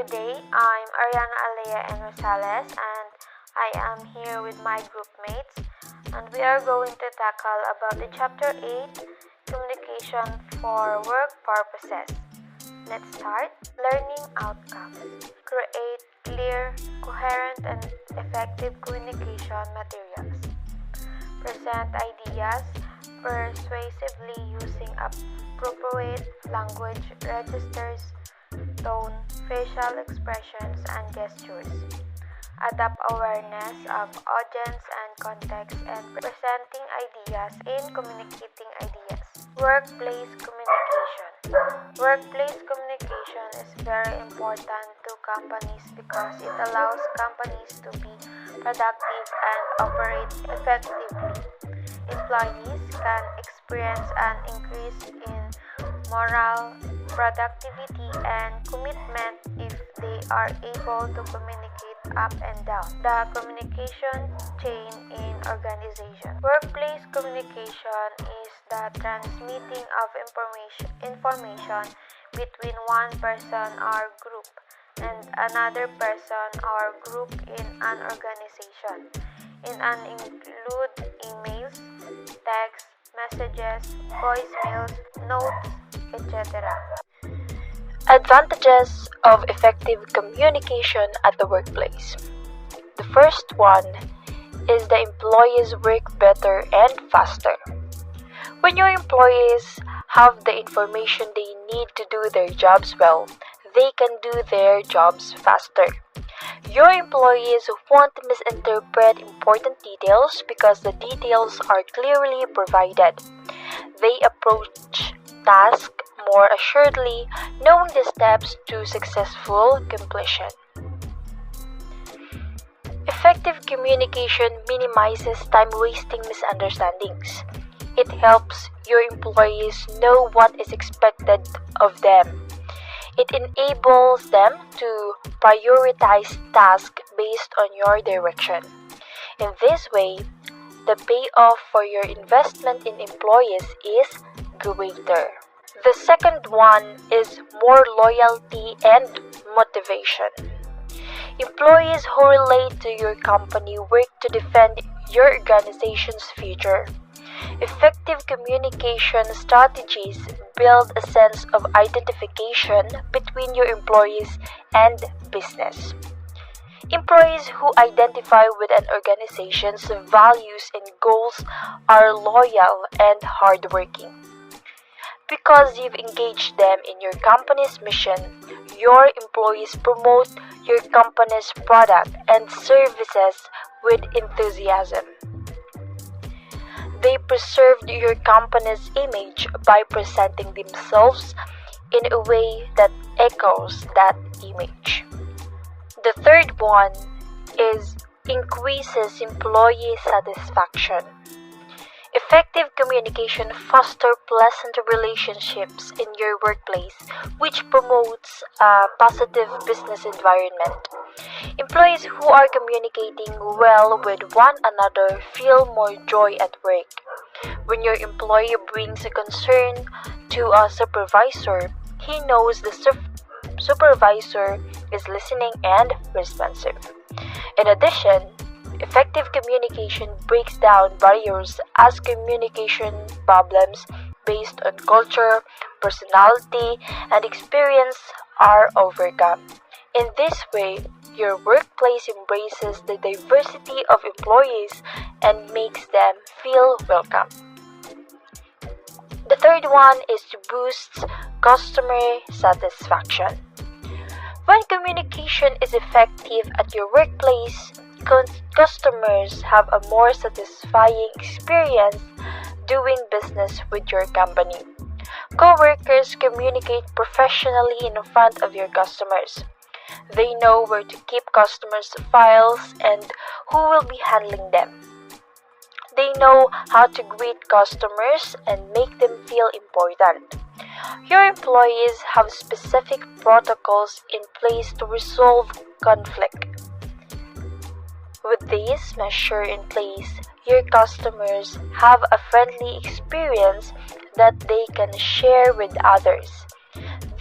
Good day, I'm Ariana Alea and Rosales, and I am here with my group mates, and we are going to tackle about the Chapter 8, Communication for Work Purposes. Let's start. Learning outcomes. Create clear, coherent, and effective communication materials. Present ideas persuasively using appropriate language registers, tone, facial expressions, and gestures. Adapt awareness of audience and context and presenting ideas in communicating ideas. Workplace communication. Workplace communication is very important to companies because it allows companies to be productive and operate effectively. Employees can experience an increase in morale, productivity, and commitment if they are able to communicate up and down the communication chain in organization. Workplace communication is the transmitting of information between one person or group and another person or group in an organization. Include emails, text messages, voicemails, notes, etc. Advantages of effective communication at the workplace. The first one is the employees work better and faster. When your employees have the information they need to do their jobs well, they can do their jobs faster. Your employees won't misinterpret important details because the details are clearly provided. They approach tasks more assuredly, knowing the steps to successful completion. Effective communication minimizes time-wasting misunderstandings. It helps your employees know what is expected of them. It enables them to prioritize tasks based on your direction. In this way, the payoff for your investment in employees is greater. The second one is more loyalty and motivation. Employees who relate to your company work to defend your organization's future. Effective communication strategies build a sense of identification between your employees and business. Employees who identify with an organization's values and goals are loyal and hardworking. Because you've engaged them in your company's mission, your employees promote your company's product and services with enthusiasm. They preserved your company's image by presenting themselves in a way that echoes that image. The third one is increases employee satisfaction. Effective communication fosters pleasant relationships in your workplace, which promotes a positive business environment. Employees who are communicating well with one another feel more joy at work. When your employee brings a concern to a supervisor, he knows the supervisor is listening and responsive. In addition, effective communication breaks down barriers as communication problems based on culture, personality, and experience are overcome. In this way, your workplace embraces the diversity of employees and makes them feel welcome. The third one is to boost customer satisfaction. When communication is effective at your workplace, customers have a more satisfying experience doing business with your company. Co-workers communicate professionally in front of your customers. They know where to keep customers' files and who will be handling them. They know how to greet customers and make them feel important. Your employees have specific protocols in place to resolve conflict. With this measure in place, your customers have a friendly experience that they can share with others.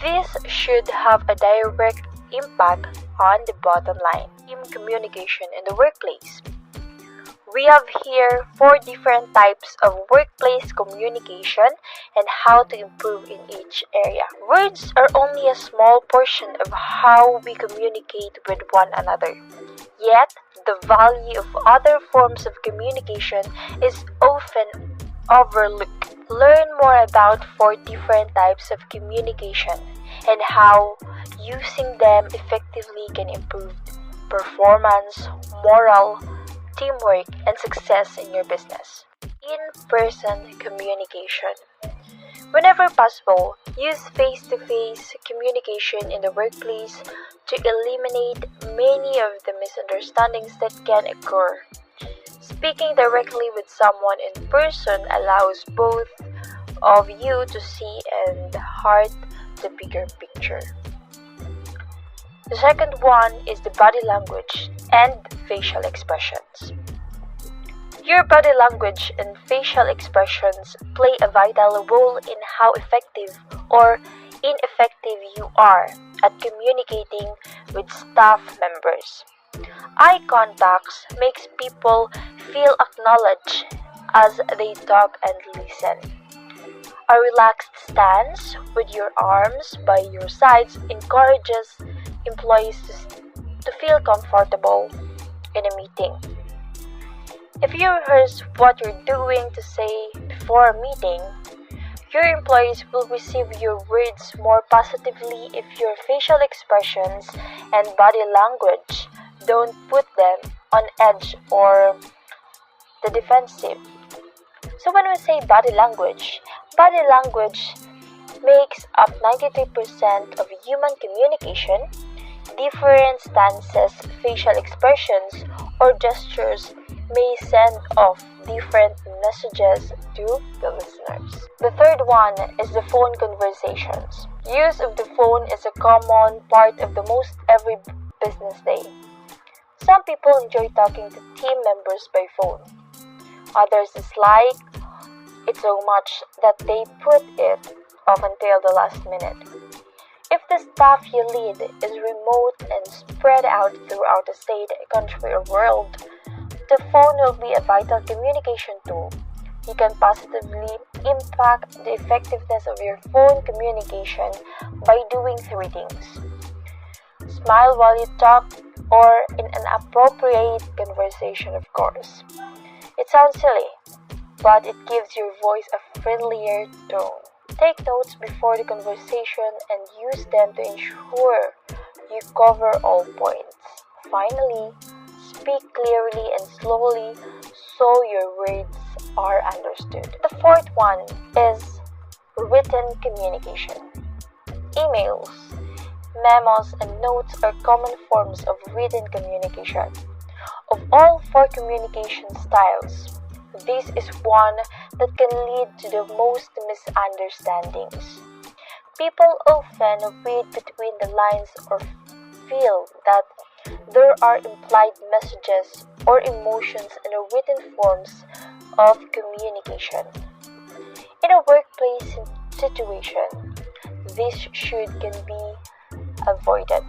This should have a direct impact on the bottom line. Team communication in the workplace. We have here 4 different types of workplace communication and how to improve in each area. Words are only a small portion of how we communicate with one another. Yet, the value of other forms of communication is often overlooked. Learn more about 4 different types of communication and how using them effectively can improve performance, morale, teamwork, and success in your business. In-person communication. Whenever possible, use face-to-face communication in the workplace to eliminate many of the misunderstandings that can occur. Speaking directly with someone in person allows both of you to see and heart the bigger picture. The second one is the body language and facial expressions. Your body language and facial expressions play a vital role in how effective or ineffective you are at communicating with staff members. Eye contact makes people feel acknowledged as they talk and listen. A relaxed stance with your arms by your sides encourages employees to feel comfortable in a meeting. If you rehearse what you're doing to say before a meeting, your employees will receive your words more positively if your facial expressions and body language don't put them on edge or the defensive. So when we say body language makes up 93% of human communication. Different stances, facial expressions, or gestures may send off different messages to the listeners. The third one is the phone conversations. Use of the phone is a common part of the most every business day. Some people enjoy talking to team members by phone. Others dislike it so much that they put it off until the last minute. If the staff you lead is remote and spread out throughout the state, country, or world, the phone will be a vital communication tool. You can positively impact the effectiveness of your phone communication by doing 3 things. Smile while you talk, or in an appropriate conversation, of course. It sounds silly, but it gives your voice a friendlier tone. Take notes before the conversation and use them to ensure you cover all points. Finally, speak clearly and slowly so your words are understood. The fourth one is written communication. Emails, memos, and notes are common forms of written communication. Of all 4 communication styles, this is one that can lead to the most misunderstandings. People often read between the lines or feel that there are implied messages or emotions in the written forms of communication. In a workplace situation, this can be avoided.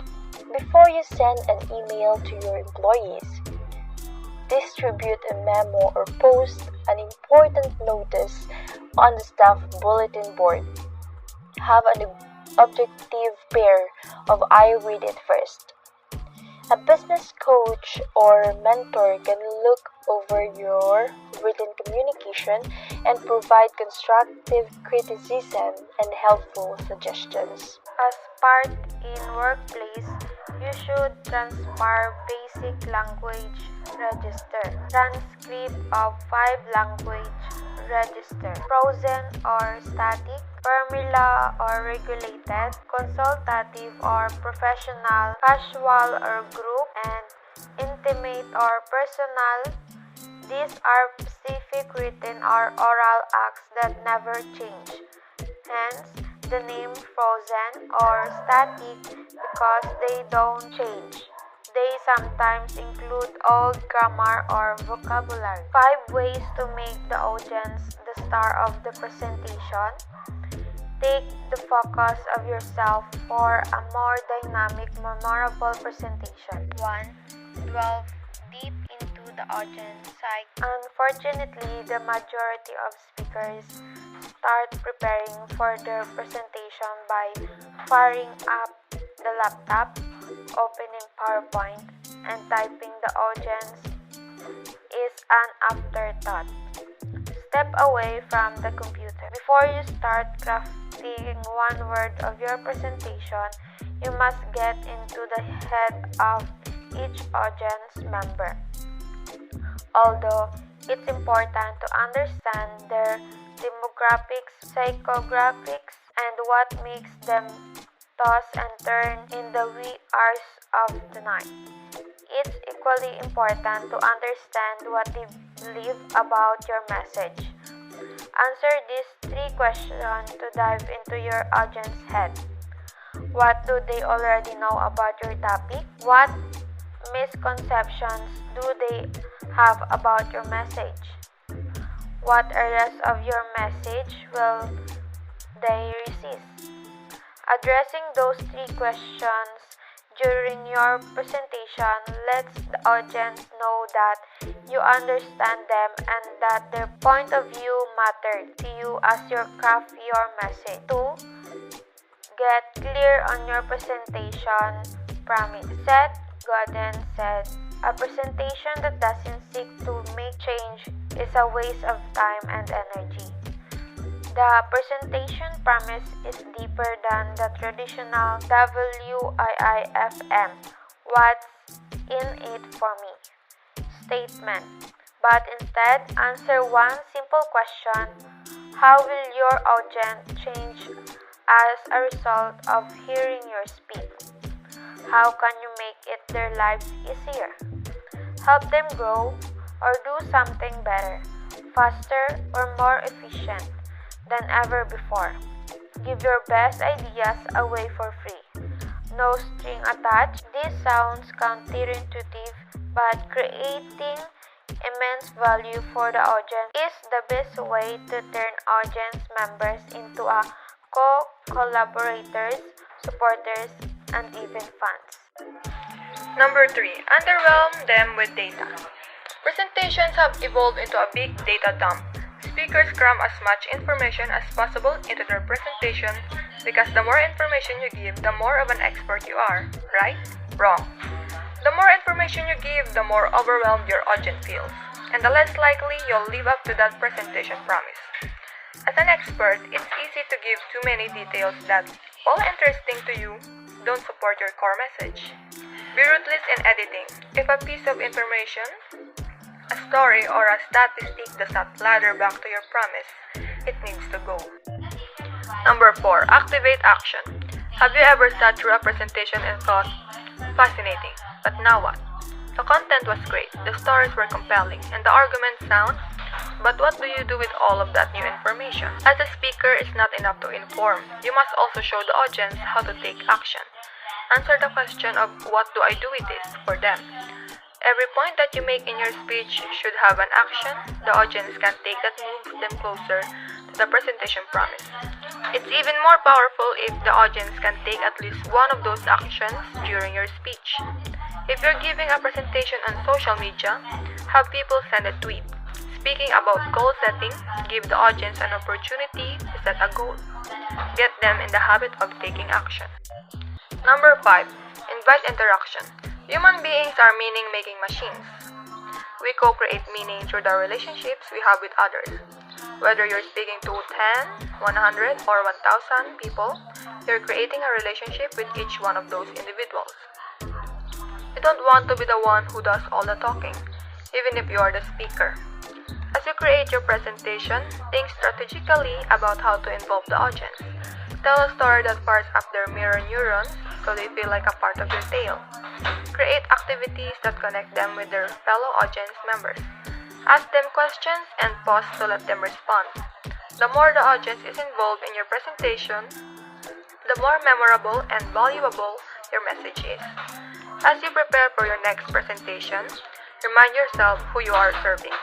Before you send an email to your employees, distribute a memo or post an important notice on the staff bulletin board. Have an objective pair of I read it first. A business coach or mentor can look over your written communication and provide constructive criticism and helpful suggestions. As part in workplace, you should transpire basic language register, transcript of 5 language register, frozen or static, formula or regulated, consultative or professional, casual or group, and intimate or personal. These are specific written or oral acts that never change. Hence, the name frozen or static because they don't change. They sometimes include old grammar or vocabulary. 5 ways to make the audience the star of the presentation. take the focus of yourself for a more dynamic, memorable presentation. 1. Delve deep into the audience psyche. Unfortunately, the majority of speakers start preparing for their presentation by firing up the laptop, opening PowerPoint, and typing. The audience is an afterthought. Step away from the computer. Before you start crafting one word of your presentation, you must get into the head of each audience member. Although it's important to understand their demographics, psychographics, and what makes them toss and turn in the wee hours of the night, it's equally important to understand what they believe about your message. Answer these 3 questions to dive into your audience's head. What do they already know about your topic? What misconceptions do they have about your message? What areas of your message will they resist? Addressing those 3 questions during your presentation lets the audience know that you understand them and that their point of view matters to you as you craft your message. 2. Get clear on your presentation promise. Seth Godin said, "A presentation that doesn't seek to make change is a waste of time and energy." The presentation promise is deeper than the traditional WIIFM, "What's in it for me?" statement, but instead answer one simple question: how will your audience change as a result of hearing your speech? How can you make it their lives easier? Help them grow or do something better, faster, or more efficient than ever before. Give your best ideas away for free. No string attached. This sounds counterintuitive, but creating immense value for the audience is the best way to turn audience members into a co-collaborators, supporters, and even fans. Number 3. Underwhelm them with data. Presentations have evolved into a big data dump. Speakers cram as much information as possible into their presentation because the more information you give, the more of an expert you are. Right? Wrong. The more information you give, the more overwhelmed your audience feels, and the less likely you'll live up to that presentation promise. As an expert, it's easy to give too many details that, while interesting to you, don't support your core message. Be ruthless in editing. If a piece of information, a story, or a statistic does not ladder back to your promise, it needs to go. Number 4. Activate action. Have you ever sat through a presentation and thought, fascinating, but now what? The content was great, the stories were compelling, and the arguments sound, but what do you do with all of that new information? As a speaker, it's not enough to inform. You must also show the audience how to take action. Answer the question of what do I do with this for them. Every point that you make in your speech should have an action the audience can take that moves them closer to the presentation promise. It's even more powerful if the audience can take at least one of those actions during your speech. If you're giving a presentation on social media, have people send a tweet. Speaking about goal setting, give the audience an opportunity to set a goal. Get them in the habit of taking action. Number 5. Invite interaction. Human beings are meaning-making machines. We co-create meaning through the relationships we have with others. Whether you're speaking to 10, 100, or 1,000 people, you're creating a relationship with each one of those individuals. You don't want to be the one who does all the talking, even if you are the speaker. As you create your presentation, think strategically about how to involve the audience. Tell a story that fires up their mirror neurons so they feel like a part of your tale. Create activities that connect them with their fellow audience members. Ask them questions and pause to let them respond. The more the audience is involved in your presentation, the more memorable and valuable your message is. As you prepare for your next presentation, remind yourself who you are serving.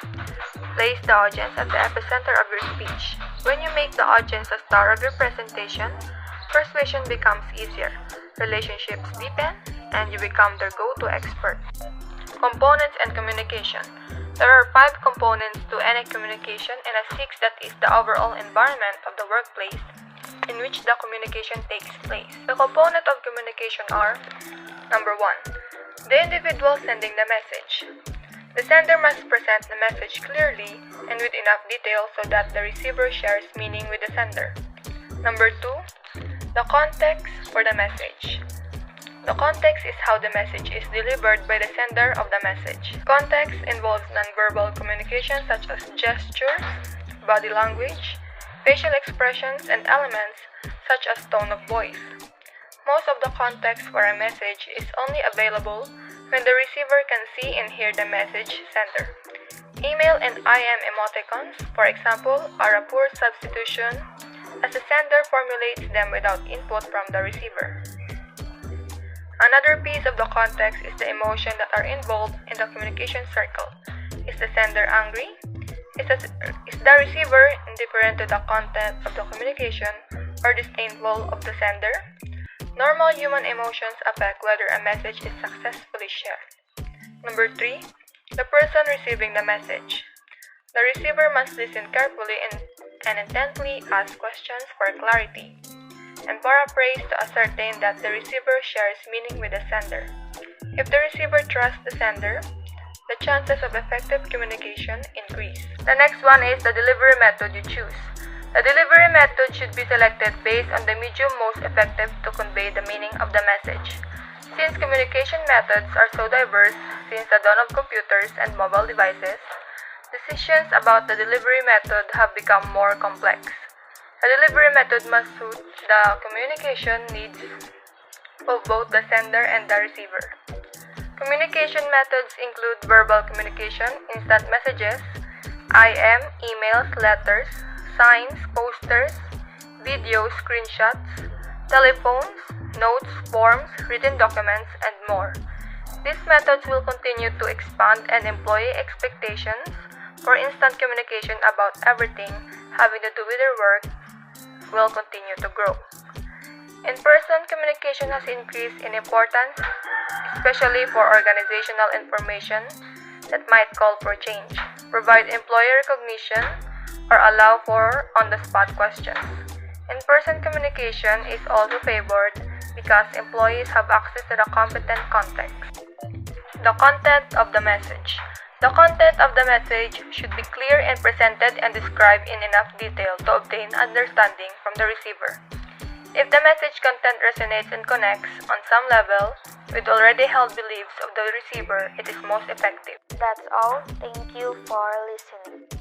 Place the audience at the epicenter of your speech. When you make the audience the star of your presentation, persuasion becomes easier, relationships deepen, and you become their go-to expert. Components and communication. There are 5 components to any communication and a 6 that is the overall environment of the workplace in which the communication takes place. The components of communication are: number 1, the individual sending the message. The sender must present the message clearly and with enough detail so that the receiver shares meaning with the sender. Number 2, the context for the message. The context is how the message is delivered by the sender of the message. Context involves nonverbal communication such as gestures, body language, facial expressions, and elements such as tone of voice. Most of the context for a message is only available when the receiver can see and hear the message sender. Email and IM emoticons, for example, are a poor substitution as the sender formulates them without input from the receiver. Another piece of the context is the emotion that are involved in the communication circle. Is the sender angry? Is the receiver indifferent to the content of the communication or disdainful of the sender? Normal human emotions affect whether a message is successfully shared. Number 3, the person receiving the message. The receiver must listen carefully and intently ask questions for clarity and paraphrase to ascertain that the receiver shares meaning with the sender. If the receiver trusts the sender, the chances of effective communication increase. The next one is the delivery method you choose. The delivery method should be selected based on the medium most effective to convey the meaning of the message. Since communication methods are so diverse since the dawn of computers and mobile devices, decisions about the delivery method have become more complex. The delivery method must suit the communication needs of both the sender and the receiver. Communication methods include verbal communication, instant messages, IM, emails, letters, signs, posters, videos, screenshots, telephones, notes, forms, written documents, and more. These methods will continue to expand and employee expectations for instant communication about everything having to do with their work will continue to grow. In-person communication has increased in importance, especially for organizational information that might call for change, provide employee recognition, or allow for on-the-spot questions. In-person communication is also favored because employees have access to the competent context. The content of the message. The content of the message should be clear and presented and described in enough detail to obtain understanding from the receiver. If the message content resonates and connects on some level with already held beliefs of the receiver, it is most effective. That's all. Thank you for listening.